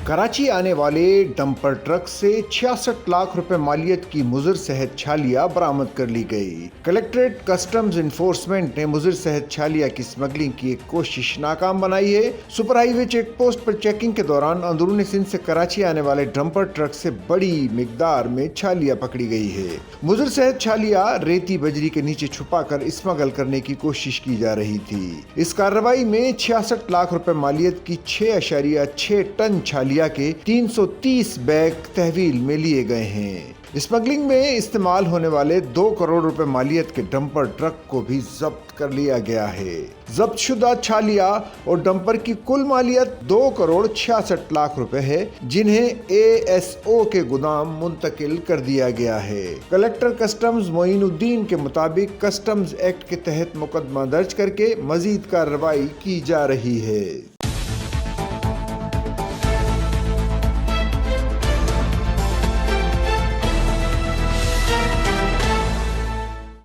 कराची आने वाले dumper truck से 66 लाख रुपए मालियत की मुज़र शहद छालिया बरामद कर ली गई। कलेक्ट्रेट कस्टम्स इन्फोर्समेंट ने मुज़र शहद छालिया की स्मगलिंग की एक कोशिश नाकाम बनाई है। सुपर हाईवे चेक पोस्ट पर चेकिंग के दौरान अंदरूनी सिंध से कराची आने वाले डंपर ट्रक से बड़ी मिकदार में छालिया पकड़ी गई है। मुज़र शहद छालिया रेती बजरी के नीचे छुपाकर स्मगल करने की कोशिश की जा रही थी। इस कार्रवाई में 66 लाख रुपए मालियत की 6.6 टन छालिया के 330 बैग तहवील में लिए गए हैं। स्मगलिंग में इस्तेमाल होने वाले 2 करोड़ रुपए मालियत के डंपर ट्रक को भी जब्त कर लिया गया है। जब्त शुदा छालिया और डंपर की कुल मालियत 2 करोड़ 66 लाख रुपए है, जिन्हें ASO के गोदाम मुंतकिल कर दिया गया है। कलेक्टर कस्टम्स मोइनुद्दीन के मुताबिक कस्टम्स एक्ट के तहत मुकदमा दर्ज करके मजीद कार्रवाई की जा रही है।